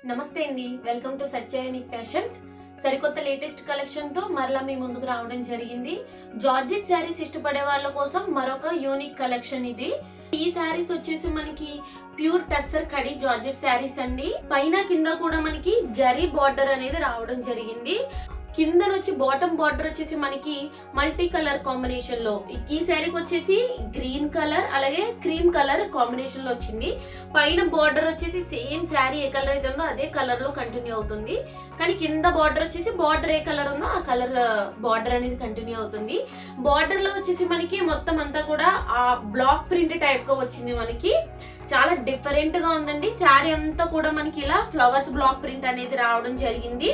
నమస్తే అండి, welcome to సత్యనిక్ fashions. సరికొత్త లేటెస్ట్ కలెక్షన్ తో మరలా మీ ముందుకు రావడం జరిగింది. జార్జెట్ శారీస్ ఇష్టపడే వాళ్ళ కోసం మరొక యూనిక్ కలెక్షన్ ఇది. ఈ శారీస్ వచ్చేసి మనకి ప్యూర్ టస్సర్ కడి జార్జెట్ శారీస్ అండి. పైన కింద కూడా మనకి జరీ బార్డర్ అనేది రావడం జరిగింది. కింద వచ్చి బాటమ్ బార్డర్ వచ్చేసి మనకి మల్టీ కలర్ కాంబినేషన్ లో, ఈ శారీకి వచ్చేసి గ్రీన్ కలర్ అలాగే క్రీమ్ కలర్ కాంబినేషన్ లో వచ్చింది. పైన బార్డర్ వచ్చేసి సేమ్ శారీ ఏ కలర్ అయితే ఉందో అదే కలర్ లో కంటిన్యూ అవుతుంది. కానీ కింద బార్డర్ వచ్చేసి బార్డర్ ఏ కలర్ ఉందో ఆ కలర్ బార్డర్ అనేది కంటిన్యూ అవుతుంది. బార్డర్ లో వచ్చేసి మనకి మొత్తం అంతా కూడా ఆ బ్లాక్ ప్రింట్ టైప్ గా వచ్చింది. మనకి చాలా డిఫరెంట్ గా ఉందండి. శారీ అంతా కూడా మనకి ఇలా ఫ్లవర్స్ బ్లాక్ ప్రింట్ అనేది రావడం జరిగింది.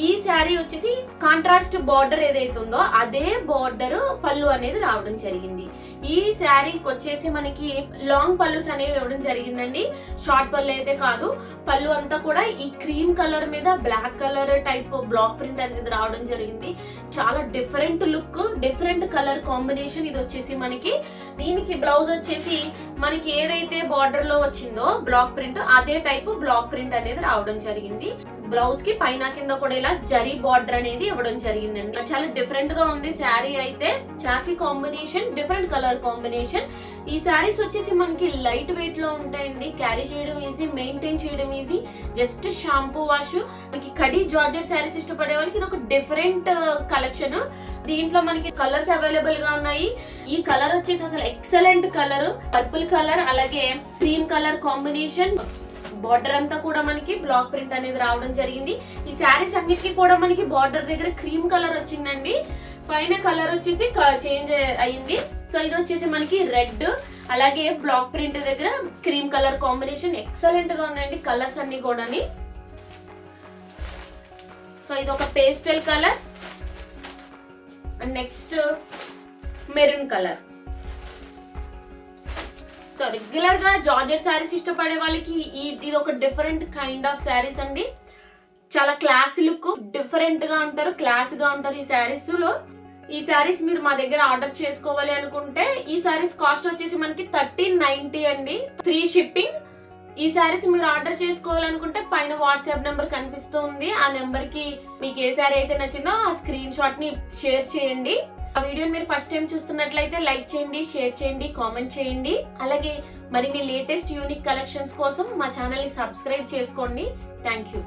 ఈ శారీ వచ్చేసి కాంట్రాస్ట్ బార్డర్ ఏదైతే ఉందో అదే బార్డర్ పళ్ళు అనేది రావడం జరిగింది. ఈ శారీకి వచ్చేసి మనకి లాంగ్ పళ్ళుస్ అనేవి ఇవ్వడం జరిగిందండి. షార్ట్ పళ్ళు అయితే కాదు. పళ్ళు అంతా కూడా ఈ క్రీమ్ కలర్ మీద black colour type black print అనేది రావడం జరిగింది. చాలా different look, different colour combination ఇది వచ్చేసి మనకి. దీనికి బ్లౌజ్ వచ్చేసి మనకి ఏదైతే బార్డర్ లో వచ్చిందో బ్లాక్ ప్రింట్ అదే టైప్ బ్లాక్ ప్రింట్ అనేది రావడం జరిగింది. బ్లౌజ్ కి పైన కింద కూడా ఇలా జరీ బార్డర్ అనేది ఇవ్వడం జరిగిందండి. చాలా డిఫరెంట్ గా ఉంది శారీ అయితే. Chassis combination, different colour combination. ఈ శారీస్ వచ్చేసి మనకి లైట్ వెయిట్ లో ఉంటాయండి. క్యారీ చేయడం ఈజీ, మెయింటైన్ చేయడం ఈజీ. Just shampoo wash. మనకి కడి జార్జెట్ శారీస్ ఇష్టపడే వాళ్ళకి ఇది ఒక డిఫరెంట్ కలెక్షన్. దీంట్లో మనకి కలర్స్ అవైలబుల్ గా ఉన్నాయి. ఈ కలర్ వచ్చేసి అసలు ఎక్సలెంట్ కలర్, పర్పుల్ కలర్ అలాగే క్రీమ్ కలర్ కాంబినేషన్. బార్డర్ అంతా కూడా మనకి బ్లాక్ ప్రింట్ అనేది రావడం జరిగింది. ఈ శారీస్ అన్నిటికీ కూడా మనకి బార్డర్ దగ్గర క్రీమ్ కలర్ వచ్చిందండి. పైన కలర్ వచ్చేసి చేంజ్ అయ్యింది. సో ఇది వచ్చేసి మనకి రెడ్ అలాగే బ్లాక్ ప్రింట్ దగ్గర క్రీమ్ కలర్ కాంబినేషన్. ఎక్సలెంట్ గా ఉన్నాయండి కలర్స్ అన్ని కూడా. సో ఇది ఒక pastel colour and next maroon colour. So regular గా జార్జెట్ శారీస్ ఇష్టపడే వాళ్ళకి ఇది ఒక డిఫరెంట్ కైండ్ ఆఫ్ శారీస్ అండి. చాలా క్లాస్ లుక్, డిఫరెంట్ గా ఉంటారు, క్లాస్ గా ఉంటారు ఈ శారీస్ లో. ఈ శారీస్ మీరు మా దగ్గర ఆర్డర్ చేసుకోవాలి అనుకుంటే ఈ శారీస్ కాస్ట్ వచ్చేసి మనకి 1390 అండి, ఫ్రీ షిప్పింగ్. ఈ శారీస్ మీరు ఆర్డర్ చేసుకోవాలనుకుంటే పైన వాట్సాప్ నెంబర్ కనిపిస్తుంది. ఆ నెంబర్ కి మీకు ఏ శారీ అయితే నచ్చిందో ఆ స్క్రీన్ షాట్ ని షేర్ చేయండి. ఆ వీడియోని మీరు ఫస్ట్ టైం చూస్తున్నట్లయితే లైక్ చేయండి, షేర్ చేయండి, కామెంట్ చేయండి. అలాగే మరిన్ని లేటెస్ట్ యూనిక్ కలెక్షన్స్ కోసం మా ఛానల్ ని సబ్స్క్రైబ్ చేసుకోండి. Thank you.